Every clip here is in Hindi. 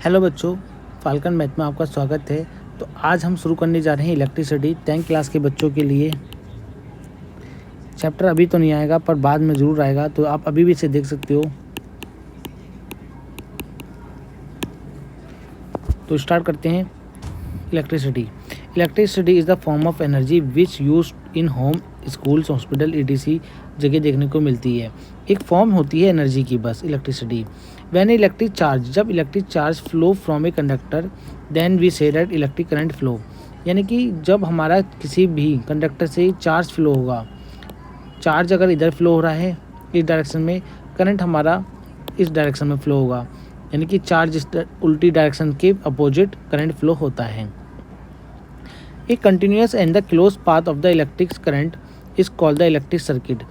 हेलो बच्चों, फाल्कन मैथ में आपका स्वागत है। तो आज हम शुरू करने जा रहे हैं इलेक्ट्रिसिटी 10th क्लास के बच्चों के लिए। चैप्टर अभी तो नहीं आएगा पर बाद में ज़रूर आएगा, तो आप अभी भी इसे देख सकते हो। तो स्टार्ट करते हैं। Electricity is the form of energy which use in home, schools, hospital etc जगह देखने को मिलती है। एक फॉर्म होती है एनर्जी की, बस इलेक्ट्रिसिटी। व्हेन इलेक्ट्रिक चार्ज, जब electric charge flow from a conductor then we say that electric current flow. यानी कि जब हमारा किसी भी कंडक्टर से चार्ज फ्लो होगा, चार्ज अगर इधर फ्लो हो रहा है इस डायरेक्शन में, करंट हमारा इस डायरेक्शन में फ्लो होगा। यानी कि चार्ज इस उल्टी डायरेक्शन के अपोजिट करंट फ्लो होता है। A continuous and the close path of the electric current is called the electric circuit.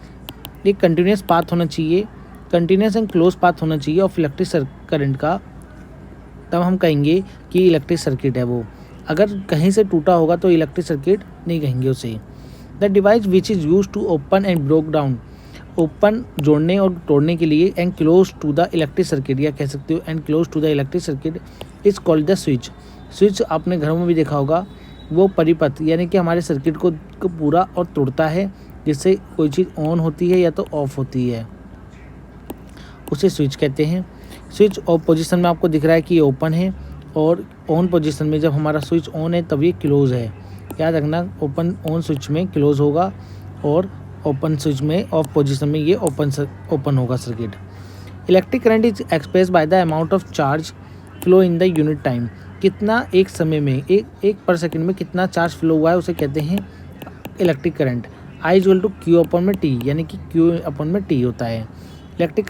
एक कंटिन्यूस पाथ होना चाहिए, कंटिन्यूस एंड क्लोज पाथ होना चाहिए ऑफ इलेक्ट्रिक करंट का, तब हम कहेंगे कि इलेक्ट्रिक सर्किट है वो। अगर कहीं से टूटा होगा तो इलेक्ट्रिक सर्किट नहीं कहेंगे उसे। The device which is use to open and broke down, open जोड़ने और तोड़ने के लिए, and close to the electric circuit, या कह सकते हो and close to the electric circuit is called the switch. Switch आपने घरों में भी देखा होगा, वो परिपथ यानी कि हमारे सर्किट को पूरा और तोड़ता है, जिससे कोई चीज़ ऑन होती है या तो ऑफ होती है, उसे स्विच कहते हैं। स्विच ऑफ पोजीशन में आपको दिख रहा है कि ये ओपन है, और ऑन पोजीशन में जब हमारा स्विच ऑन है तब ये क्लोज है। याद रखना, ओपन ऑन स्विच में क्लोज होगा और ओपन स्विच में ऑफ पोजीशन में ये ओपन होगा circuit. Electric current is express by the amount of charge flow in the unit time. कितना एक समय में, एक पर सेकंड में कितना चार्ज फ्लो हुआ है उसे कहते हैं electric current. I equal to Q upon में टी, यानी कि क्यू अपन में टी होता है। इलेक्ट्रिक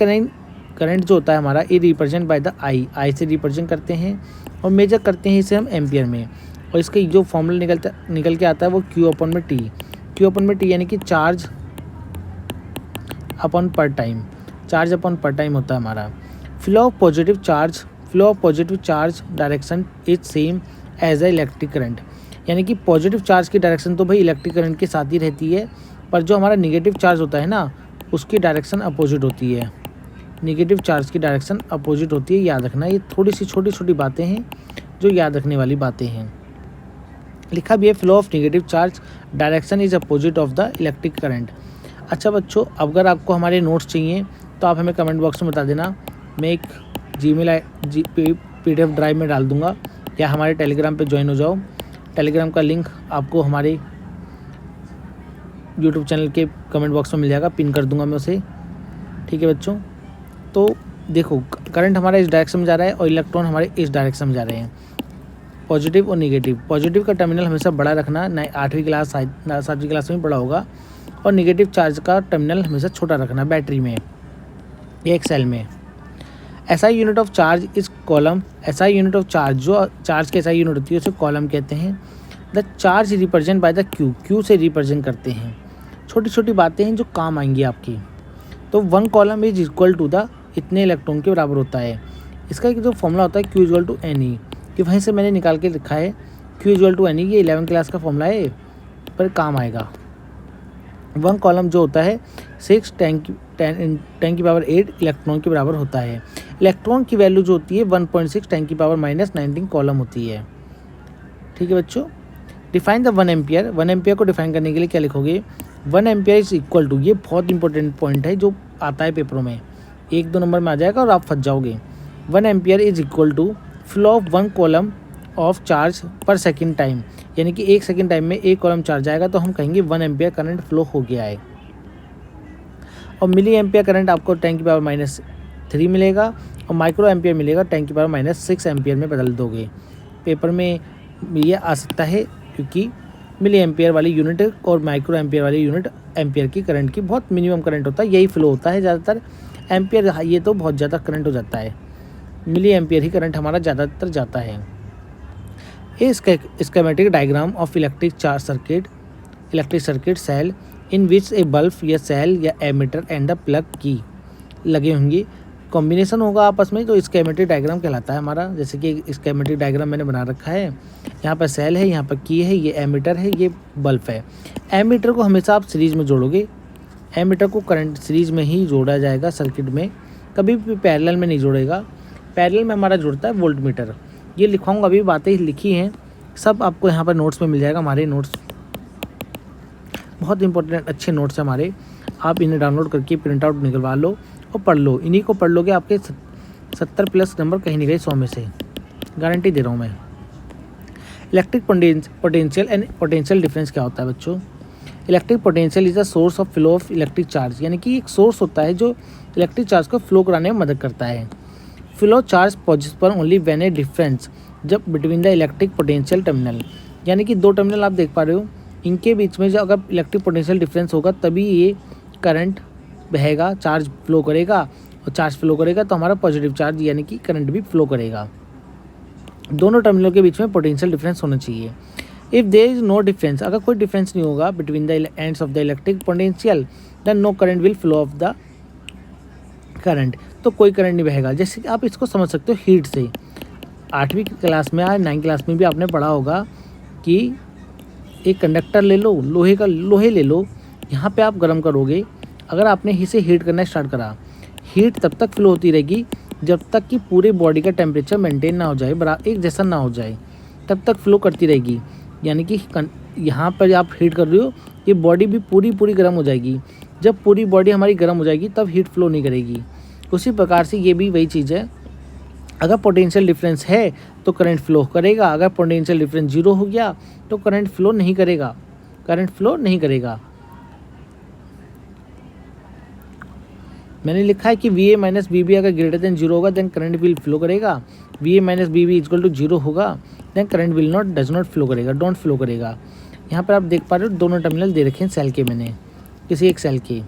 करंट जो होता है हमारा, ये रिप्रेजेंट बाय द आई से रिप्रेजेंट करते हैं, और मेजर करते हैं इसे हम एम्पियर में। और इसका जो फॉर्मूला निकल के आता है वो क्यू अपन में टी, क्यू अपन में टी यानी कि चार्ज अपन पर टाइम, चार्ज अपन पर टाइम होता है हमारा। Flow of positive charge direction is same as a electric current. यानी कि पॉजिटिव चार्ज की डायरेक्शन तो भाई इलेक्ट्रिक करंट के साथ ही रहती है, पर जो हमारा निगेटिव चार्ज होता है ना, उसकी डायरेक्शन अपोजिट होती है। निगेटिव चार्ज की डायरेक्शन अपोजिट होती है, याद रखना। ये थोड़ी सी छोटी छोटी बातें हैं जो याद रखने वाली बातें हैं। लिखा भी है, flow of negative charge direction is opposite of the electric current. अच्छा बच्चों, अगर आपको हमारे नोट्स चाहिए तो आप हमें कमेंट बॉक्स में बता देना, मैं एक PDF ड्राइव में डाल दूंगा, या हमारे टेलीग्राम पे ज्वाइन हो जाओ। टेलीग्राम का लिंक आपको हमारे यूट्यूब चैनल के कमेंट बॉक्स में मिल जाएगा, पिन कर दूंगा मैं उसे। ठीक है बच्चों, तो देखो, करंट हमारा इस डायरेक्शन में जा रहा है और इलेक्ट्रॉन हमारे इस डायरेक्शन में जा रहे हैं, पॉजिटिव और निगेटिव। पॉजिटिव का टर्मिनल हमेशा बड़ा रखना, 8वीं क्लास 7वीं क्लास में पढ़ा होगा, और निगेटिव चार्ज का टर्मिनल हमेशा छोटा रखना, बैटरी में या एक सेल में। SI यूनिट ऑफ चार्ज इस column, SI unit of charge, जो चार्ज की SI यूनिट होती है उसे कॉलम कहते हैं। The charge represent by the Q से रिप्रेजेंट करते हैं। छोटी छोटी बातें हैं जो काम आएंगी आपकी। तो 1 coulomb is equal to the इतने इलेक्ट्रॉन के बराबर होता है। इसका एक जो फॉर्मूला होता है Q इक्वल टू NE, कि वहीं से मैंने निकाल के लिखा है Q इक्वल टू NE। ये 11th क्लास का फॉर्मूला है, पर काम आएगा। 1 कॉलम जो होता है 6 10 की पावर 8 इलेक्ट्रॉन के बराबर होता है। इलेक्ट्रॉन की वैल्यू जो होती है 1.6 10 की पावर -19 कॉलम होती है। ठीक है बच्चों, डिफाइन द 1 एम्पियर। 1 एम्पियर को डिफाइन करने के लिए क्या लिखोगे? 1 एम्पियर इज इक्वल टू, ये बहुत इंपॉर्टेंट पॉइंट है जो आता है पेपरों में, 1-2 नंबर में आ जाएगा और आप फंस जाओगे। 1 ampere is equal to flow of 1 coulomb of charge per second time. यानी कि 1 सेकेंड टाइम में 1 कॉलम चार्ज आएगा तो हम कहेंगे 1 एम्पियर करंट फ्लो हो गया है। और मिली एम्पियर करंट आपको 10 की पावर -3 मिलेगा, और माइक्रो एम्पियर मिलेगा 10 की पावर -6 एम्पियर में बदल दोगे। पेपर में ये आ सकता है, क्योंकि मिली एम्पियर वाली यूनिट और माइक्रो एम्पियर वाली यूनिट एम्पियर की करंट की बहुत मिनिमम करंट होता है, यही फ्लो होता है ज़्यादातर। एम्पियर ये तो बहुत ज़्यादा करंट हो जाता है, मिली एम्पियर ही करंट हमारा ज़्यादातर जाता है। Schematic diagram of electric circuit cell in which a bulb या सेल या ammeter and the plug key लगे होंगे, कॉम्बिनेशन होगा आपस में, तो स्कीमेटिक डायग्राम कहलाता है हमारा। जैसे कि स्कीमेटिक डायग्राम मैंने बना रखा है, यहाँ पर सेल है, यहाँ पर की है, ये एमीटर है, ये बल्ब है। एमीटर को हमेशा आप सीरीज में जोड़ोगे, एमीटर को करंट सीरीज में ही जोड़ा जाएगा सर्किट में, कभी भी पैरेलल में नहीं जोड़ेगा। पैरेलल में हमारा जुड़ता है वोल्ट मीटर। ये लिखवाऊंगा, अभी बातें लिखी हैं, सब आपको यहाँ पर नोट्स में मिल जाएगा। हमारे नोट्स बहुत इंपॉर्टेंट अच्छे नोट्स हैं हमारे, आप इन्हें डाउनलोड करके प्रिंट आउट निकलवा लो और पढ़ लो। इन्हीं को पढ़ लोगे आपके 70+ नंबर कहीं नहीं गए 100 में से, गारंटी दे रहा हूँ मैं। Electric potential and potential difference क्या होता है बच्चों? Electric potential is a source of flow of electric charge, यानी कि एक सोर्स होता है जो इलेक्ट्रिक चार्ज को फ्लो कराने में मदद करता है। फ्लो चार्ज पॉजिटिव पर ओनली व्हेन ए डिफरेंस जब between the electric potential terminal, यानी कि दो टर्मिनल आप देख पा रहे हो, इनके बीच में जब अगर इलेक्ट्रिक पोटेंशियल डिफरेंस होगा तभी ये करंट बहेगा, चार्ज फ्लो करेगा, और चार्ज फ्लो करेगा तो हमारा पॉजिटिव चार्ज यानी कि करंट भी फ्लो करेगा। दोनों टर्मिनलों के बीच में पोटेंशियल डिफरेंस होना चाहिए। If there is no difference, अगर कोई डिफरेंस नहीं होगा between the ends of the electric potential, then no current will flow of the current, तो कोई करंट नहीं बहेगा। जैसे कि आप इसको समझ सकते हो हीट से, 8वीं क्लास में या 9वीं क्लास में भी आपने पढ़ा होगा कि एक कंडक्टर ले लो, लोहे ले लो, यहाँ पे आप गर्म करोगे, अगर आपने इसे हीट करना स्टार्ट करा, हीट तब तक फ्लो होती रहेगी जब तक कि पूरी बॉडी का टेम्परेचर मेंटेन ना हो जाए, एक जैसा ना हो जाए, तब तक फ्लो करती रहेगी। यानी कि यहाँ पर आप हीट कर रहे हो, ये बॉडी भी पूरी गर्म हो जाएगी। जब पूरी बॉडी हमारी गर्म हो जाएगी तब हीट फ्लो नहीं करेगी। उसी प्रकार से ये भी वही चीज़ है, अगर पोटेंशियल डिफरेंस है तो करंट फ्लो करेगा, अगर पोटेंशियल डिफरेंस 0 हो गया तो करंट फ्लो नहीं करेगा, मैंने लिखा है कि VA माइनस BB अगर ग्रेटर देन 0 होगा देन करंट विल फ्लो करेगा, VA minus BB equal to 0 होगा then current will not does not flow करेगा, डोंट फ्लो करेगा। यहाँ पर आप देख पा रहे हो दोनों टर्मिनल दे रखे हैं सेल के, मैंने किसी एक सेल के।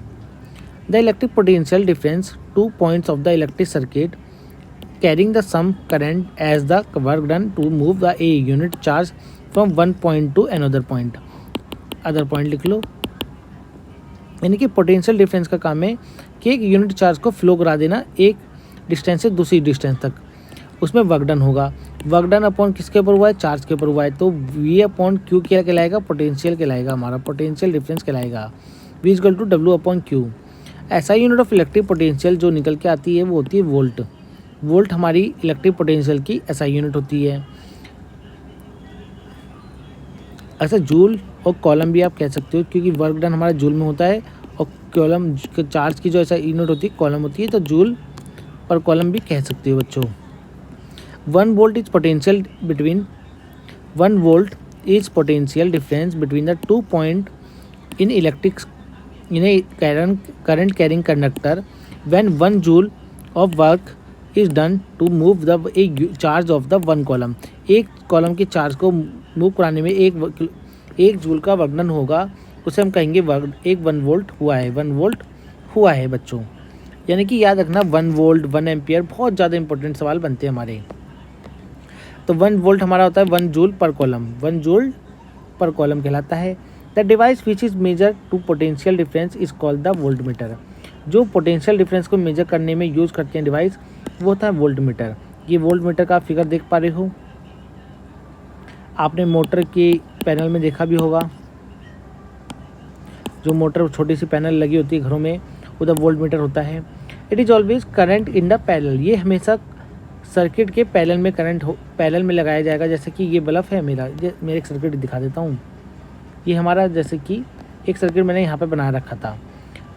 The electric potential difference 2 points of the electric circuit carrying the same current as the work done to move the a unit charge from one point to another point, other point लिख लो। यानी कि पोटेंशियल डिफरेंस का काम है कि एक यूनिट चार्ज को फ्लो करा देना एक डिस्टेंस से दूसरी डिस्टेंस तक, उसमें वर्क डन होगा। वर्क डन अपॉन किसके ऊपर हुआ है? चार्ज के ऊपर हुआ है, तो V अपॉन Q क्या कहलाएगा? पोटेंशियल कहलाएगा, हमारा पोटेंशियल डिफरेंस कहलाएगा। V equal to W upon Q। ऐसा यूनिट ऑफ इलेक्ट्रिक पोटेंशियल जो निकल के आती है वो होती है वोल्ट। वोल्ट हमारी इलेक्ट्रिक पोटेंशियल की ऐसा यूनिट होती है। ऐसा जूल और कॉलम भी आप कह सकते हो, क्योंकि वर्क डन हमारा जूल में होता है, और कॉलम चार्ज की जो ऐसा यूनिट होती है कॉलम होती है, तो जूल पर कॉलम भी कह सकते हो बच्चों। 1 volt is potential between 1 volt is potential difference between the 2 point in electric in a current carrying conductor when 1 joule of work is done to move the a charge of the 1 coulomb. एक कॉलम के चार्ज को मूव कराने में एक जूल का वर्क डन होगा, उसे हम कहेंगे 1 वोल्ट हुआ है, 1 वोल्ट हुआ है बच्चों। यानी कि याद रखना 1 वोल्ट 1 एम्पियर बहुत ज़्यादा इंपॉर्टेंट सवाल बनते हैं हमारे। तो 1 वोल्ट हमारा होता है 1 जूल पर कॉलम, 1 जूल पर कॉलम कहलाता है। The device which is measure to potential difference is called the voltmeter. जो पोटेंशियल डिफरेंस को मेजर करने में यूज़ करते हैं डिवाइस, वो होता है वोल्ट मीटर। ये वोल्ट मीटर का फिगर देख पा रहे हो, आपने मोटर के पैनल में देखा भी होगा, जो मोटर छोटी सी पैनल लगी होती है घरों में, उधर वोल्ट मीटर होता है। It is always current in the parallel. ये हमेशा सर्किट के पैरेलल में पैरेलल में लगाया जाएगा। जैसे कि ये बल्ब है मेरा एक सर्किट दिखा देता हूँ। ये हमारा जैसे कि एक सर्किट मैंने यहाँ पे बना रखा था,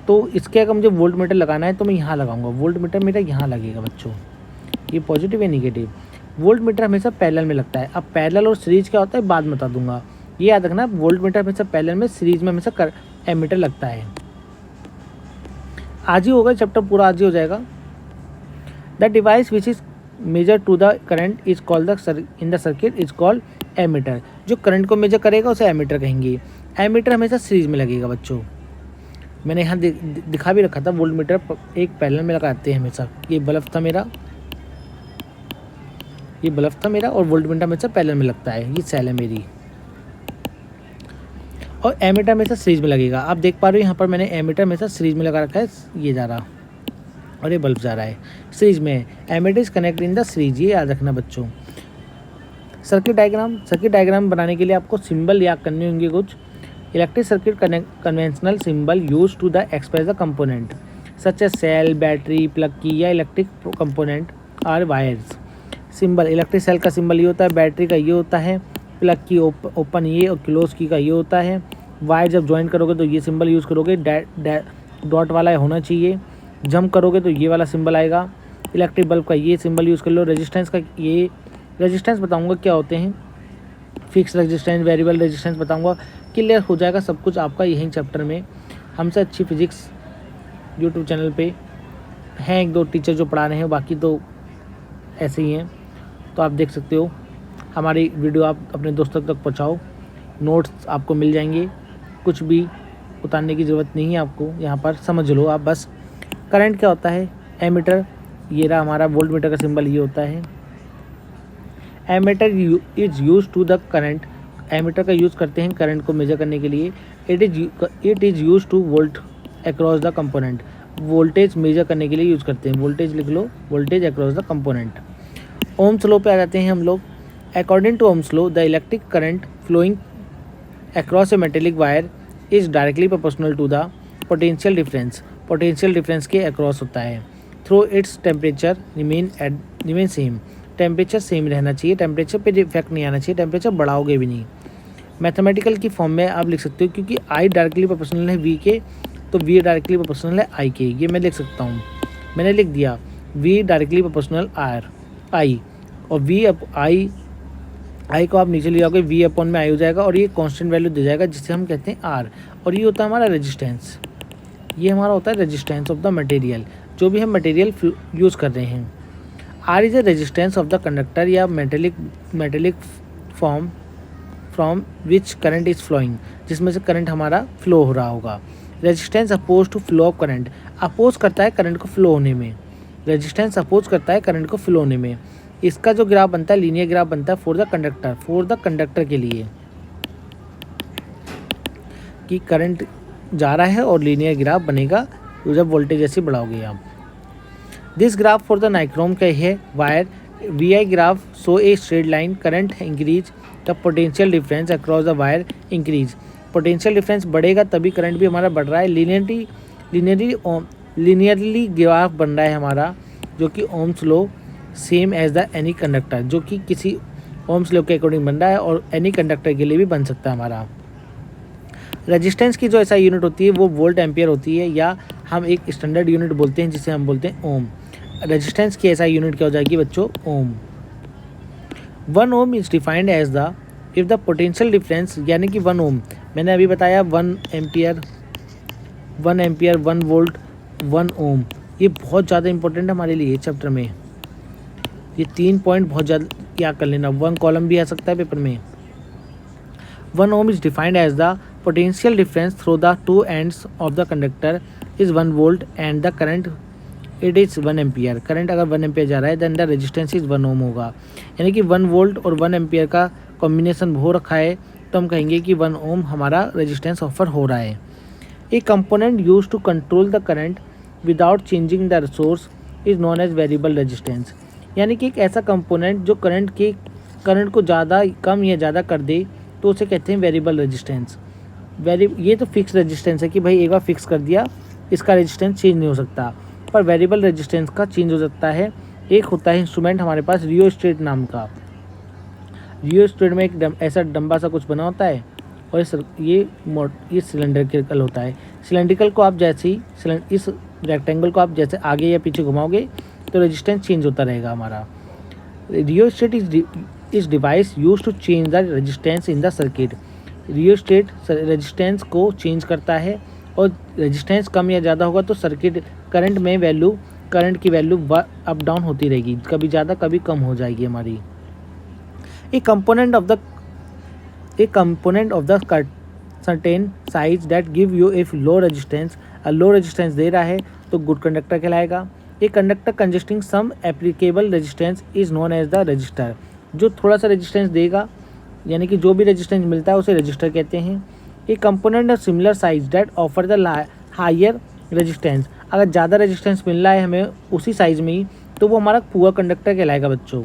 तो इसके अगर मुझे वोल्ट मीटर लगाना है तो मैं यहाँ लगाऊंगा, वोल्ट मीटर मेरा यहाँ लगेगा बच्चों। ये पॉजिटिव है निगेटिव। वोल्ट मीटर हमेशा पैरेलल में लगता है। अब पैरेलल और सीरीज क्या होता है बाद में बता दूंगा, ये याद रखना। वोल्ट मीटर हमेशा पैरेलल में, सीरीज में हमेशा एमीटर लगता है। आज ही होगा चैप्टर पूरा, आज ही हो जाएगा। The device which is measure to the current is called in the circuit is called ammeter. जो करंट को मेजर करेगा उसे एमीटर कहेंगे। एमीटर हमेशा सीरीज में लगेगा बच्चों। मैंने यहाँ दिखा भी रखा था, वोल्ट मीटर एक पैरेलल में लगाते हैं हमेशा। ये बल्ब था मेरा, और वोल्ट मीटर हमेशा पैरेलल में लगता है। ये सेल है मेरी, और एमीटर हमेशा सीरीज में लगेगा। आप देख पा रहे हो यहाँ पर मैंने एमीटर हमेशा सीरीज में लगा रखा है, ये जा रहा और ये बल्ब जा रहा है सीरीज में। Ammeter is connect in the series, ये याद रखना बच्चों। सर्किट डायग्राम बनाने के लिए आपको सिंबल याद करने होंगे कुछ। Electric circuit conventional symbol use to the express the component such a cell, battery, plug key या electric component are wires. Symbol, electric cell का सिंबल ये होता है, बैटरी का ये होता है, प्लग की ओपन ये और क्लोज की का ये होता है। वायर जब ज्वाइन करोगे तो ये सिंबल यूज़ करोगे, डॉट वाला होना चाहिए। जंप करोगे तो ये वाला सिंबल आएगा। इलेक्ट्रिक बल्ब का ये सिंबल यूज़ कर लो। रेजिस्टेंस का ये, रेजिस्टेंस बताऊंगा क्या होते हैं, फिक्स रेजिस्टेंस, वेरिएबल रेजिस्टेंस बताऊंगा। क्लियर हो जाएगा सब कुछ आपका यही चैप्टर में। हमसे अच्छी फिजिक्स यूट्यूब चैनल पे हैं एक दो टीचर जो पढ़ा रहे हैं, बाकी तो ऐसे ही हैं, तो आप देख सकते हो। हमारी वीडियो आप अपने दोस्तों तक पहुंचाओ, नोट्स आपको मिल जाएंगे, कुछ भी उतारने की ज़रूरत नहीं है आपको, यहाँ पर समझ लो आप बस। करंट क्या होता है, एमीटर, ये रहा हमारा वोल्ट मीटर का सिंबल ये होता है। Ammeter is use to the current, ammeter का यूज़ करते हैं करंट को मेजर करने के लिए। It is use to volt across the component, voltage measure करने के लिए यूज़ करते हैं। वोल्टेज लिख लो, voltage across the component. Ohm's law पे आ जाते हैं हम लोग। According to Ohm's law the electric current flowing across a metallic wire is directly proportional to the potential difference, potential difference के अक्रॉस होता है। Through its temperature remain same, temperature same रहना चाहिए, टेम्परेचर पे इफेक्ट नहीं आना चाहिए, टेम्परेचर बढ़ाओगे भी नहीं। मैथमेटिकल की फॉर्म में आप लिख सकते हो, क्योंकि आई डायरेक्टली प्रोपोर्शनल है वी के, तो वी डायरेक्टली प्रोपोर्शनल है आई के, ये मैं लिख सकता हूँ। मैंने लिख दिया V directly proportional are I, और वी अप आई को आप नीचे ले जाओगे, वी अपॉन में आई हो जाएगा, और ये कांस्टेंट वैल्यू दे जाएगा जिसे हम कहते हैं आर। और ये होता है हमारा रेजिस्टेंस, ये हमारा होता है रेजिस्टेंस ऑफ द मटेरियल, जो भी हम मटेरियल यूज़ कर रहे हैं। R is a resistance of the conductor या metallic form from which current is flowing, जिसमें से करंट हमारा फ्लो हो रहा होगा। Resistance oppose to flow of current, oppose करता है करंट को फ्लो होने में, रेजिस्टेंस अपोज करता है करंट को फ्लो होने में। इसका जो ग्राफ बनता है लीनियर ग्राफ बनता है फॉर द कंडक्टर के लिए, कि करंट जा रहा है और लीनियर ग्राफ बनेगा जब वोल्टेज ऐसे बढ़ाओगे आप। This graph for the nichrome का है wire V I graph so a straight line, current increase the potential difference across the wire increase, potential difference बढ़ेगा तभी करंट भी हमारा बढ़ रहा है। लीनियरली ग्राफ बन रहा है हमारा, जो कि Ohm's law same as the any conductor, जो कि किसी ओम्स लॉ के अकॉर्डिंग बन रहा है और एनी कंडक्टर के लिए भी बन सकता है हमारा। रेजिस्टेंस की जो ऐसा यूनिट होती है वो वोल्ट एम्पियर होती है, या हम एक स्टैंडर्ड यूनिट बोलते हैं जिसे हम बोलते हैं ओम। रेजिस्टेंस की ऐसा यूनिट क्या हो जाएगी बच्चों, ohm. 1 ohm is defined as the if the potential difference, यानी कि 1 ओम मैंने अभी बताया 1 एम्पियर 1 वोल्ट 1 ओम, ये बहुत ज़्यादा इंपॉर्टेंट है हमारे लिए चैप्टर में। ये 3 पॉइंट बहुत ज़्यादा याद कर लेना, 1 कॉलम भी आ सकता है पेपर में। 1 ohm is defined as the potential difference through the two ends of the conductor is 1 volt and the current it is 1 ampere। Current अगर 1 एम्पियर जा रहा है then the resistance is 1 ohm होगा, यानी कि 1 वोल्ट और 1 एम्पियर का कॉम्बिनेशन हो रखा है, तो हम कहेंगे कि 1 ओम हमारा रेजिस्टेंस ऑफर हो रहा है। A component use to control the current without changing the source is known as variable resistance, यानी कि एक ऐसा कंपोनेंट जो करंट को ज़्यादा कम या ज़्यादा कर दे तो उसे कहते हैं वेरिएबल रेजिस्टेंस। ये तो फिक्स रेजिस्टेंस है कि भाई एक बार फिक्स कर दिया, इसका रेजिस्टेंस चेंज नहीं हो सकता, पर वेरिएबल रेजिस्टेंस का चेंज हो सकता है। एक होता है इंस्ट्रूमेंट हमारे पास रियोस्टेट नाम का, रियोस्टेट में एक ऐसा डंबा सा कुछ बना होता है, और ये सिलेंड्रिकल होता है। सिलेंड्रिकल को आप जैसे ही इस रेक्टेंगल को आप जैसे आगे या पीछे घुमाओगे तो रेजिस्टेंस चेंज होता रहेगा हमारा। Rheostat is device use to change the resistance in the circuit, rheostat resistance को चेंज करता है, और रेजिस्टेंस कम या ज़्यादा होगा तो सर्किट करंट की वैल्यू अप डाउन होती रहेगी, कभी ज़्यादा कभी कम हो जाएगी हमारी। A component of the certain size that give you a low resistance दे रहा है तो गुड कंडक्टर कहलाएगा। A conductor consisting some applicable resistance is known as the register, जो थोड़ा सा रेजिस्टेंस देगा, यानी कि जो भी रेजिस्टेंस मिलता है उसे रजिस्टर कहते हैं। A component of similar size that offer the higher resistance, अगर ज़्यादा रेजिस्टेंस मिल रहा है हमें उसी साइज में ही तो वो हमारा पुअर कंडक्टर कहलाएगा बच्चों।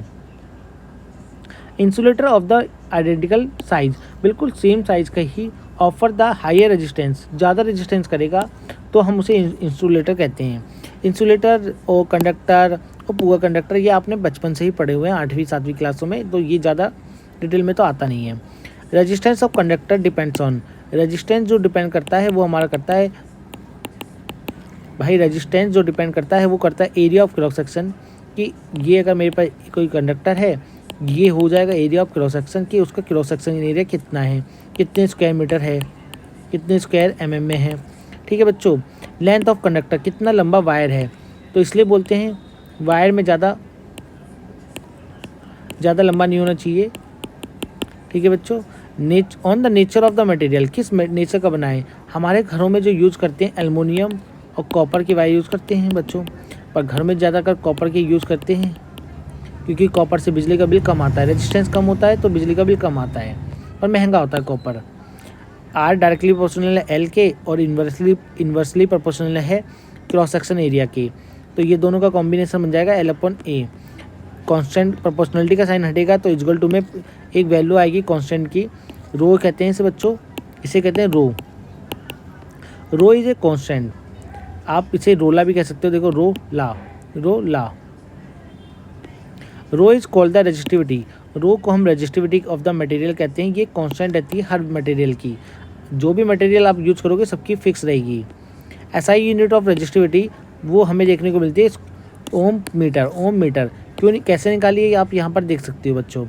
Insulator of the identical size, बिल्कुल सेम साइज का ही ऑफर द हायर रेजिस्टेंस, ज़्यादा रेजिस्टेंस करेगा तो हम उसे इंसुलेटर कहते हैं। इंसुलेटर और कंडक्टर और पुअर कंडक्टर ये आपने बचपन से ही पढ़े हुए हैं 8वीं 7वीं क्लासों में, तो ये ज़्यादा डिटेल में तो आता नहीं है। Resistance of conductor depends on, resistance जो डिपेंड करता है वो हमारा करता है भाई, रेजिस्टेंस जो डिपेंड करता है वो करता है एरिया ऑफ क्रॉस सेक्शन, कि ये अगर मेरे पास कोई कंडक्टर है, ये हो जाएगा एरिया ऑफ क्रॉस सेक्शन, कि उसका क्रॉस सेक्शन एरिया कितना है, कितने स्क्वायर मीटर है, कितने स्क्वायर mm में है। ठीक है बच्चों। लेंथ ऑफ कंडक्टर, कितना लंबा वायर है, तो इसलिए बोलते हैं वायर में ज़्यादा लंबा नहीं होना चाहिए। ठीक है बच्चों। On the nature of the material, किस नेचर का बना है। हमारे घरों में जो यूज़ करते हैं एल्युमिनियम और कॉपर की वायर यूज़ करते हैं बच्चों, पर घर में ज़्यादातर कॉपर के यूज़ करते हैं, क्योंकि कॉपर से बिजली का बिल कम आता है, रेजिस्टेंस कम होता है तो बिजली का बिल कम आता है, पर महंगा होता है कॉपर। आर डायरेक्टली प्रोपोर्शनल है एल के, और इन्वर्सली प्रोपोर्शनल है क्रॉस सेक्शन एरिया के, तो ये दोनों का कॉम्बिनेशन बन जाएगा L/A। कांस्टेंट प्रोपोर्शनलिटी का साइन हटेगा तो इक्वल टू में एक वैल्यू आएगी कांस्टेंट की, रो कहते हैं इसे बच्चों, इसे कहते हैं रो। रो इज ए कांस्टेंट, आप इसे रोला भी कह सकते हो, देखो रो ला। रो इज कॉल्ड द रेजिस्टिविटी, रो को हम रेजिस्टिविटी ऑफ द मटेरियल कहते हैं। ये कांस्टेंट रहती है हर मटेरियल की, जो भी मटेरियल आप यूज़ करोगे सबकी फिक्स रहेगी। SI यूनिट ऑफ रेजिस्टिविटी वो हमें देखने को मिलती है ओम मीटर। क्यों नहीं, कैसे निकालिए आप यहाँ पर देख सकते हो बच्चों।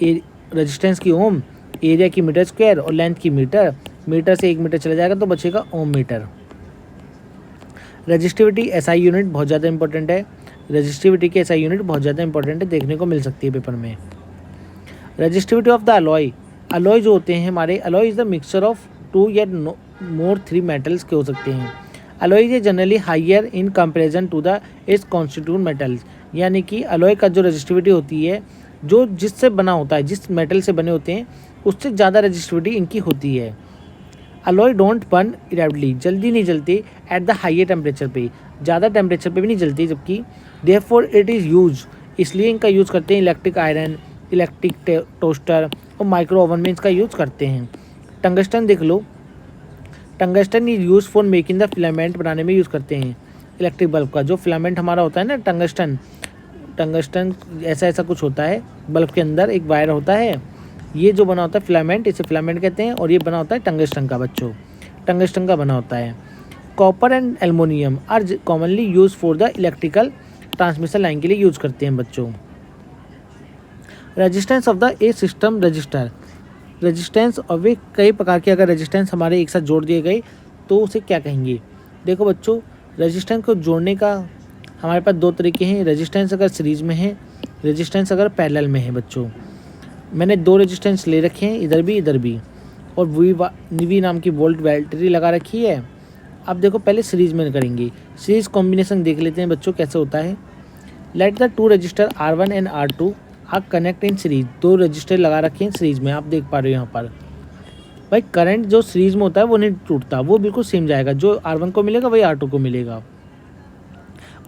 रेजिस्टेंस की ओम, एरिया की मीटर स्क्वायर और लेंथ की मीटर, मीटर से 1 मीटर चला जाएगा तो बचेगा ओम मीटर। रेजिस्टिविटी SI यूनिट बहुत ज़्यादा इंपॉर्टेंट है, रेजिस्टिविटी की SI यूनिट बहुत ज़्यादा इंपॉर्टेंट है, देखने को मिल सकती है पेपर में। रेजिस्टिविटी ऑफ द अलॉय जो होते हैं हमारे, alloy is the mixture of 2 या मोर 3 मेटल्स के हो सकते हैं। Alloy is generally higher in comparison to the its constitute metals, यानी कि अलॉय का जो रेजिस्टिविटी होती है, जो जिससे बना होता है, जिस मेटल से बने होते हैं उससे ज़्यादा रेजिस्टिविटी इनकी होती है। अलॉय डोंट बर्न रैपिडली, जल्दी नहीं जलती एट द हाइयर टेम्परेचर पे, ज़्यादा टेम्परेचर पे भी नहीं जलती, जबकि देयरफॉर इट इज़ यूज, इसलिए इनका यूज़ करते हैं इलेक्ट्रिक आयरन, इलेक्ट्रिक टोस्टर और माइक्रो ओवन में इसका यूज़ करते हैं। टंगस्टन देख लो, tungsten is use for making the filament, बनाने में यूज़ करते हैं इलेक्ट्रिक बल्ब का। जो फिलामेंट हमारा होता है ना टंगस्टन ऐसा कुछ होता है, बल्ब के अंदर एक वायर होता है, ये जो बना होता है फिलामेंट, इसे फिलामेंट कहते हैं, और ये बना होता है टंगस्टन का बच्चों, टंगस्टन का बना होता है। Copper and aluminium are commonly use for the electrical transmission line के लिए यूज करते हैं बच्चों। Resistance of the a system resistor, resistance of a, कई प्रकार के अगर रेजिस्टेंस हमारे एक साथ जोड़ दिए गए तो उसे क्या कहेंगे। देखो बच्चों, रेजिस्टेंस को जोड़ने का हमारे पास 2 तरीके हैं, रेजिस्टेंस अगर सीरीज में है, रेजिस्टेंस अगर पैरेलल में है बच्चों। मैंने 2 रेजिस्टेंस ले रखे हैं, इधर भी, और वी नाम की वोल्ट बैटरी लगा रखी है। अब देखो पहले सीरीज में करेंगे, सीरीज कॉम्बिनेशन देख लेते हैं बच्चों कैसे होता है। Let the 2 resistor R1 and R2 are connect in series, 2 resistor लगा रखे हैं सीरीज में, आप देख पा रहे हो यहाँ पर। भाई करंट जो सीरीज में होता है वो नहीं टूटता, वो बिल्कुल सेम जाएगा, जो R1 को मिलेगा वही R2 को मिलेगा।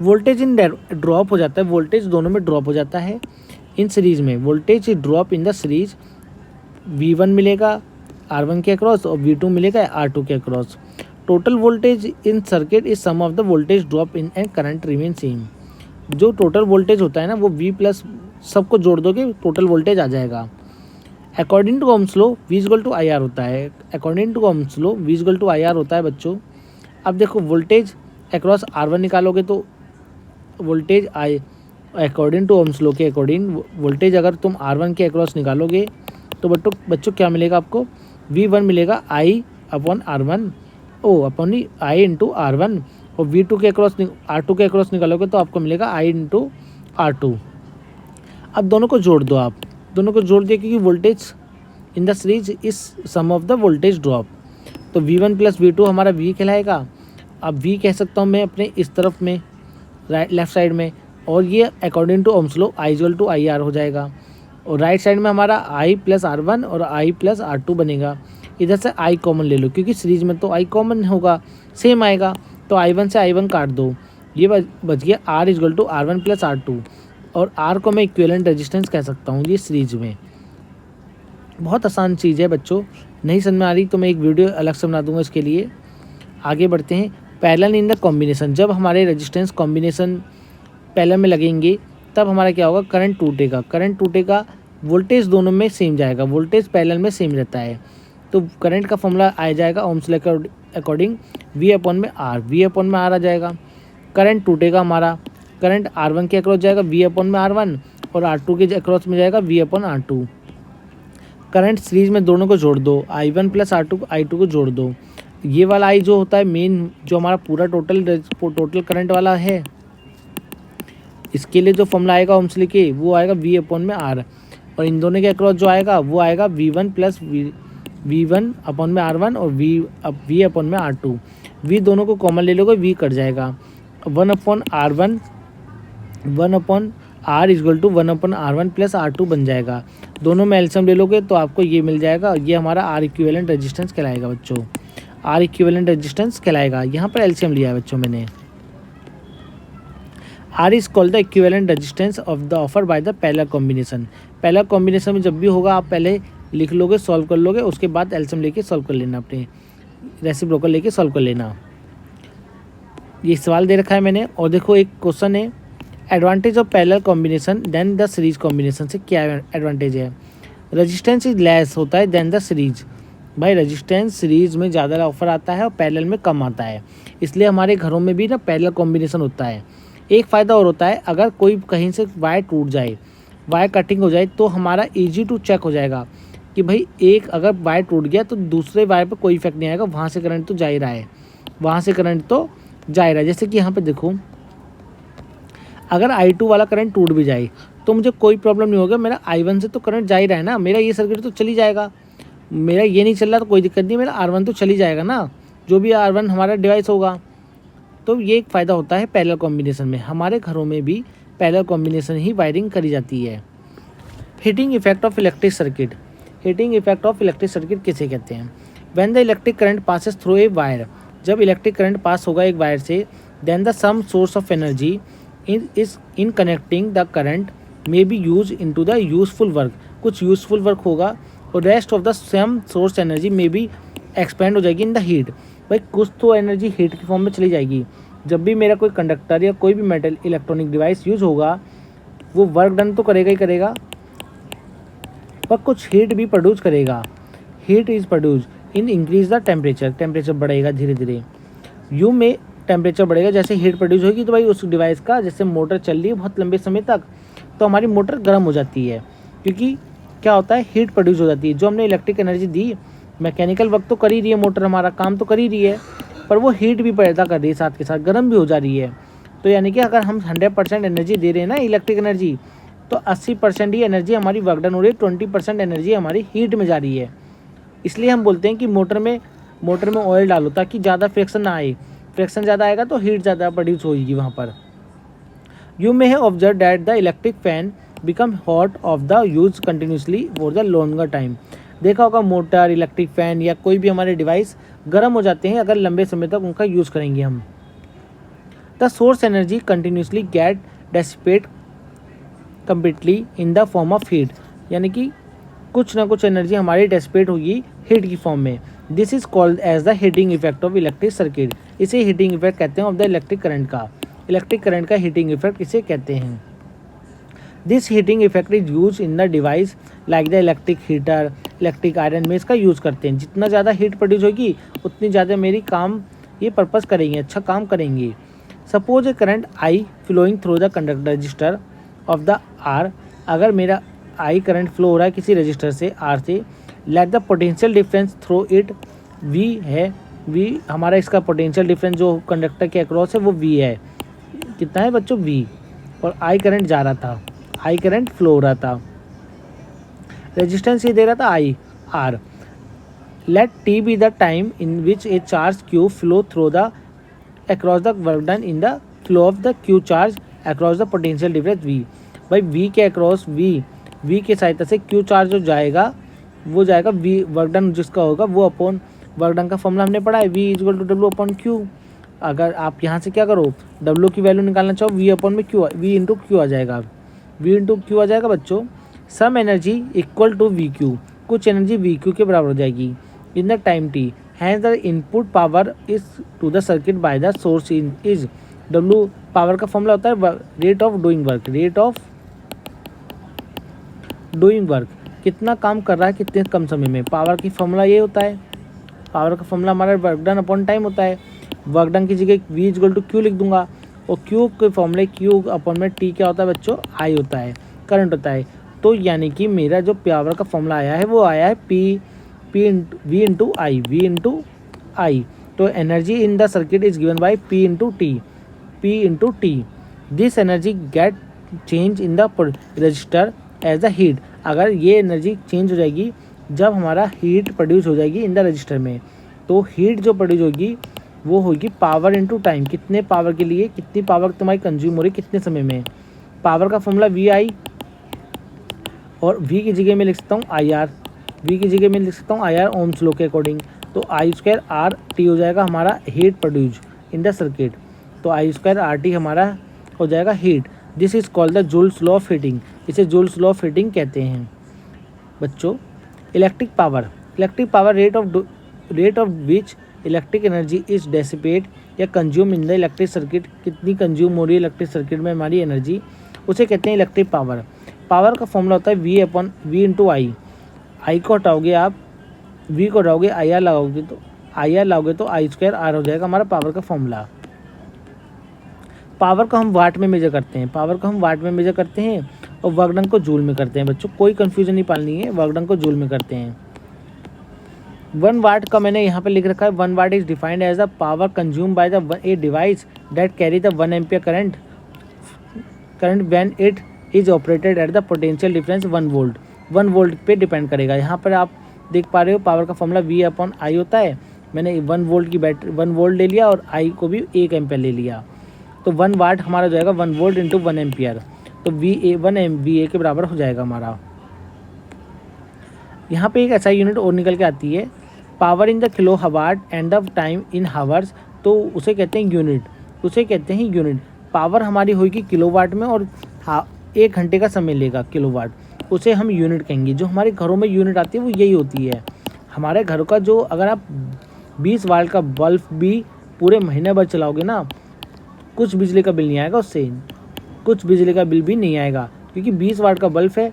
वोल्टेज इन ड्रॉप हो जाता है, वोल्टेज दोनों में ड्रॉप हो जाता है इन सीरीज में। Voltage drop in the series, V1 मिलेगा R1 के अक्रॉस और V2 मिलेगा R2 के across. Total voltage in circuit is sum of the voltage drop in and current remain same. जो टोटल वोल्टेज होता है ना वो V प्लस सबको जोड़ दोगे टोटल वोल्टेज आ जाएगा। According to Ohm's law V equal to IR होता है, according to Ohm's law V equal to IR होता है बच्चों। अब देखो वोल्टेज अक्रॉस R1 निकालोगे तो voltage according to Ohm's law के अकॉर्डिंग वोल्टेज अगर तुम R1 के अक्रॉस निकालोगे तो बच्चों क्या मिलेगा आपको, V1 मिलेगा I/R1 upon I into R1, और V2 के अक्रॉस R2 के अक्रॉस निकालोगे तो आपको मिलेगा I इंटू R2। अब दोनों को जोड़ दो, आप दोनों को जोड़ दिए क्योंकि voltage in the series is sum of the voltage drop, तो V1 प्लस V2 हमारा V कहलाएगा। अब V कह सकता हूँ मैं अपने इस तरफ में लेफ्ट साइड में, और ये according to Ohm's law I equal to IR हो जाएगा, और राइट साइड में हमारा I प्लस R1 और I प्लस R2 बनेगा। इधर से I कॉमन ले लो क्योंकि सीरीज में तो I कॉमन होगा, सेम आएगा, तो I1 से I1 काट दो, ये बच गया R equal to R1 plus R2, और R को मैं इक्विवेलेंट रेजिस्टेंस कह सकता हूँ ये सीरीज में। बहुत आसान चीज़ है बच्चों, नहीं समझ में आ रही तो मैं एक वीडियो अलग से बना दूंगा इसके लिए। आगे बढ़ते हैं। पैरेलल इन द कॉम्बिनेशन, जब हमारे रेजिस्टेंस कॉम्बिनेशन पैरेलल में लगेंगे तब हमारा क्या होगा, करंट टूटेगा। करंट टूटेगा, वोल्टेज दोनों में सेम जाएगा, वोल्टेज पैरेलल में सेम रहता है। तो करंट का फॉर्मूला आ जाएगा ओम्स लॉ के अकॉर्डिंग वी अपॉन में आर, वी अपॉन में आर आ जाएगा। करंट टूटेगा हमारा, करंट R1 के अक्रॉस जाएगा वी अपॉन में R1 और R2 के अक्रॉस में जाएगा we upon R2। Current series में दोनों को जोड़ दो, I1 प्लस I2 को जोड़ दो। ये वाला I जो होता है मेन, जो हमारा पूरा टोटल करंट वाला है, इसके लिए जो फॉर्मूला आएगा ओम्स लॉ के, वो आएगा वी अपॉन में आर, और इन दोनों के अक्रॉस जो आएगा वो आएगा V1 प्लस V1 अपॉन में R1 और वी अपॉन में R2। वी दोनों को कॉमन ले लोगे, वी कट जाएगा, 1 upon R1 1 upon R equal to 1 upon R1 plus R2 बन जाएगा। दोनों में एलसीएम ले लोगे तो आपको ये मिल जाएगा, ये हमारा R इक्विवेलेंट रेजिस्टेंस कहलाएगा बच्चों, R इक्विवेलेंट रेजिस्टेंस कहलाएगा। यहाँ पर एलसीएम लिया है बच्चों मैंने। R is called the equivalent resistance of the offer by the parallel combination. Parallel combination में जब भी होगा आप पहले लिख लोगे, सॉल्व कर लोगे, उसके बाद एलसीएम लेके सॉल्व कर लेना, अपने रेसिप्रोकल लेके सॉल्व कर लेना। ये सवाल दे रखा है मैंने। और देखो एक क्वेश्चन है, advantage of parallel combination then the series combination से क्या एडवांटेज है। रेजिस्टेंस इज लेस होता है देन द सीरीज। भाई रेजिस्टेंस सीरीज में ज़्यादा ऑफर आता है और पैरेलल में कम आता है, इसलिए हमारे घरों में भी ना पैरेलल कॉम्बिनेशन होता है। एक फ़ायदा और होता है, अगर कोई कहीं से वायर टूट जाए, वायर कटिंग हो जाए, तो हमारा ईजी टू चेक हो जाएगा कि भाई एक अगर वायर टूट गया तो दूसरे वायर पर कोई इफेक्ट नहीं आएगा, वहाँ से करंट तो जा ही रहा है, वहाँ से करंट तो जा ही रहा है। जैसे कि यहाँ पे देखो, अगर I2 वाला करंट टूट भी जाए तो मुझे कोई प्रॉब्लम नहीं होगा, मेरा I1 से तो करंट जा ही रहा है ना, मेरा ये सर्किट तो चली जाएगा। मेरा ये नहीं चल रहा तो कोई दिक्कत नहीं, मेरा R1 तो चली जाएगा ना, जो भी R1 हमारा डिवाइस होगा। तो ये एक फ़ायदा होता है पैरेलल कॉम्बिनेशन में। हमारे घरों में भी पैरेलल कॉम्बिनेशन ही वायरिंग करी जाती है। Heating effect of electric circuit. Heating effect of electric circuit किसे कहते हैं। When the electric current passes through a wire, जब इलेक्ट्रिक करंट पास होगा एक वायर से, then the some source of energy in connecting the current may be use in to the useful work. कुछ यूजफुल वर्क होगा और rest of the some source energy may be expend हो जाएगी इन द हीट। भाई कुछ तो एनर्जी हीट की फॉर्म में चली जाएगी। जब भी मेरा कोई कंडक्टर या कोई भी मेटल इलेक्ट्रॉनिक डिवाइस यूज होगा, वो वर्क डन तो करेगा ही करेगा, पर कुछ हीट भी प्रोड्यूस करेगा। Heat is produce in increase the temperature. Temperature बढ़ेगा धीरे धीरे, यू में टेम्परेचर बढ़ेगा, जैसे हीट प्रोड्यूस होगी तो भाई उस डिवाइस का, जैसे मोटर चल रही है बहुत लंबे समय तक, तो हमारी मोटर गर्म हो जाती है, क्योंकि क्या होता है, हीट प्रोड्यूस हो जाती है। जो हमने इलेक्ट्रिक एनर्जी दी, मैकेनिकल वर्क तो कर ही रही है मोटर, हमारा काम तो कर ही रही है, पर वो हीट भी पैदा कर रही है, साथ के साथ गर्म भी हो जा रही है। तो यानी कि अगर हम 100% एनर्जी दे रहे हैं ना इलेक्ट्रिक एनर्जी, तो 80% ही एनर्जी हमारी वर्क डन हो रही है, 20% एनर्जी हमारी हीट में जा रही है। इसलिए हम बोलते हैं कि मोटर में ऑयल डालो ताकि ज़्यादा फ्रिक्शन ना आए। फ्रिक्शन ज़्यादा आएगा तो हीट ज़्यादा प्रोड्यूस होगी वहाँ पर। You may have observe that the electric fan become hot of the use continuously for the longer time. देखा होगा मोटर, इलेक्ट्रिक फैन या कोई भी हमारे डिवाइस गर्म हो जाते हैं अगर लंबे समय तक उनका यूज़ करेंगे हम। The source energy continuously get dissipate completely in the form of heat. यानी कि कुछ ना कुछ एनर्जी हमारी डेसिपेट होगी हीट की फॉर्म में। This is called as the heating effect of electric circuit. इसे हीटिंग इफेक्ट कहते हैं ऑफ द इलेक्ट्रिक करंट का। इलेक्ट्रिक करंट का हीटिंग इफेक्ट इसे कहते हैं। This heating effect is use in the device like the electric heater, electric iron में इसका यूज़ करते हैं। जितना ज़्यादा हीट प्रोड्यूस होगी उतनी ज़्यादा मेरी काम ये पर्पज़ करेंगे, अच्छा काम करेंगे। Suppose a current I flowing through the conductor resistor of the R. अगर मेरा आई करंट फ्लो हो रहा है किसी रजिस्टर से आर से, let the potential difference through it V है। वी हमारा इसका पोटेंशियल डिफरेंस जो कंडक्टर के अक्रॉस है वो वी है। कितना है बच्चों, वी। और आई करंट जा रहा था, आई करंट फ्लो हो रहा था, रेजिस्टेंस ये दे रहा था I R. Let T be the time in which a charge Q flow through the across the work done in the flow of the Q charge across the potential difference V. भाई वी के अक्रॉस वी के सहायता से क्यू चार्ज जो जाएगा वो जाएगा वी, वर्क डन जिसका होगा वो अपॉन वर्क डन का फॉर्मूला हमने पढ़ा है, V equal to W upon Q. अगर आप यहाँ से क्या करो, डब्ल्यू की वैल्यू निकालना चाहो, वी अपॉन में क्यू, वी इंटू क्यू आ जाएगा, वी इंटू क्यू आ जाएगा बच्चों। Some energy equal to V Q, कुछ एनर्जी वी क्यू के बराबर हो जाएगी in the time T. Hence the input power is to the circuit by the source is W power का फॉर्मूला होता है rate of doing work, rate of doing work, कितना काम कर रहा है कितने कम समय में। पावर की फॉर्मूला ये होता है, पावर का फॉर्मूला हमारा वर्क डन अपॉन टाइम होता है। वर्क डन की जगह V इक्वल टू क्यू लिख दूंगा, और क्यू के फॉर्मूले क्यू अपॉन में टी क्या होता है बच्चों, आई होता है, करंट होता है। तो यानी कि मेरा जो पावर का फॉर्मूला आया है वो आया है वी इंटू आई। तो energy in the circuit is given by P into T. This energy get change in the resistor as the heat. अगर ये एनर्जी चेंज हो जाएगी जब हमारा हीट प्रोड्यूस हो जाएगी इन द रजिस्टर में, तो हीट जो प्रोड्यूस होगी वो होगी पावर इंटू टाइम, कितने पावर के लिए, कितनी पावर तुम्हारी कंज्यूम हो रही कितने समय में। पावर का फॉर्मूला वी आई, और V की जगह में लिख सकता हूँ आई आर, V की जगह में लिख सकता हूँ आई आर ओम्स लॉ के अकॉर्डिंग। तो आई स्क्वायर आर टी हो जाएगा हमारा heat produce in the circuit, तो आई स्क्वायर आर टी हमारा हो जाएगा heat. This is called the Joule's law of heating, इसे जूल्स लॉ ऑफ हीटिंग कहते हैं बच्चों। Electric power rate of which electric energy is dissipate या consume in the electric circuit, कितनी कंज्यूम हो रही है इलेक्ट्रिक सर्किट में हमारी एनर्जी, उसे कहते हैं इलेक्ट्रिक पावर। पावर का फॉर्मूला होता है V इंटू आई को हटाओगे आप, V को हटाओगे आई आर लाओगे तो आई स्क्वायर आर हो जाएगा हमारा पावर का फॉर्मूला। पावर को हम वाट में मेजर करते हैं, और वर्क डन को जूल में करते हैं बच्चों, कोई कंफ्यूजन नहीं पालनी है, वर्क डन को जूल में करते हैं। 1 वाट का मैंने यहाँ पे लिख रखा है, 1 watt is defined as the power consume by the a device that carry the 1 ampere current when it is operated at the potential difference 1 volt. 1 volt पे डिपेंड करेगा। यहाँ पर आप देख पा रहे हो पावर का फॉर्मूला V अपॉन आई होता है, मैंने 1 वोल्ट की बैटरी 1 वोल्ट ले लिया और आई को भी 1 एम्पियर ले लिया, तो 1 वाट हमारा जाएगा 1 वोल्ट इंटू 1 एम्पियर, तो VA के बराबर हो जाएगा हमारा। यहाँ पे एक ऐसा यूनिट और निकल के आती है, power in the kilo what and the time in hours, तो उसे कहते हैं यूनिट। पावर हमारी होगी किलोवाट में, और 1 घंटे का समय लेगा किलोवाट, उसे हम यूनिट कहेंगे। जो हमारे घरों में यूनिट आती है वो यही होती है। हमारे घर का जो, अगर आप 20 वाट का बल्ब भी पूरे महीने भर चलाओगे ना, कुछ बिजली का बिल नहीं आएगा उससे, कुछ बिजली का बिल भी नहीं आएगा, क्योंकि 20 वाट का बल्ब है,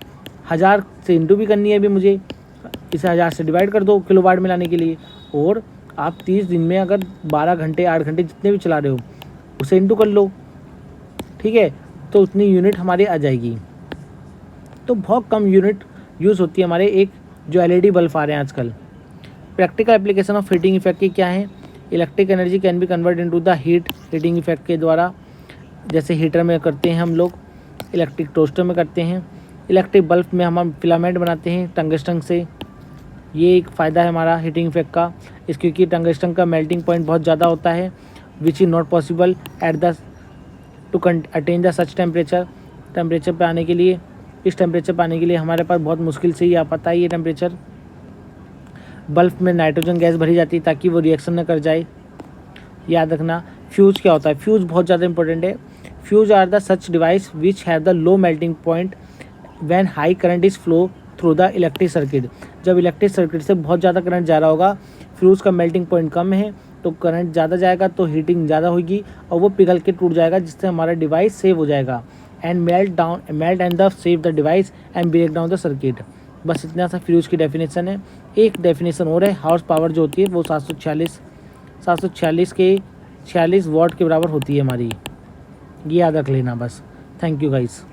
1000 से इंटू भी करनी है अभी मुझे, इसे 1000 से डिवाइड कर दो किलोवाट में लाने के लिए, और आप 30 दिन में अगर 12 घंटे 8 घंटे जितने भी चला रहे हो उसे इंटू कर लो, ठीक है, तो उतनी यूनिट हमारी आ जाएगी। तो बहुत कम यूनिट यूज़ होती है हमारे एक जो LED बल्ब आ रहे हैं आजकल। Practical application of heating effect की क्या है, electric energy can be convert into the heating effect के द्वारा, जैसे हीटर में करते हैं हम लोग, इलेक्ट्रिक टोस्टर में करते हैं, इलेक्ट्रिक बल्ब में हम फिलामेंट बनाते हैं टंगस्टन से। ये एक फ़ायदा है हमारा हीटिंग इफेक्ट का, इस क्योंकि टंगस्टन का मेल्टिंग पॉइंट बहुत ज़्यादा होता है, which is not possible at the two attain the such temperature पे आने के लिए, इस टेम्परेचर पे आने के लिए हमारे पास बहुत मुश्किल से ही आ पाता है ये टेम्परेचर। बल्ब में नाइट्रोजन गैस भरी जाती है ताकि वो रिएक्शन न कर जाए, याद रखना। फ्यूज़ क्या होता है, फ्यूज़ बहुत ज़्यादा इंपॉर्टेंट है। Fuse are the such device which have the low melting point when high current is flow through the electric circuit. जब इलेक्ट्रिक सर्किट से बहुत ज़्यादा करंट जा रहा होगा, फ्यूज़ का मेल्टिंग पॉइंट कम है, तो करंट ज़्यादा जाएगा तो हीटिंग ज़्यादा होगी और वो पिघल के टूट जाएगा, जिससे हमारा डिवाइस सेव हो जाएगा and melt and the save the device and break down the circuit. बस इतना सा फ्यूज़ की डेफिनेशन है। एक डेफिनेशन और है, हाउस पावर जो होती है वो 746 के 46 वाट के बराबर होती है हमारी, ये याद रख लेना बस। Thank you guys.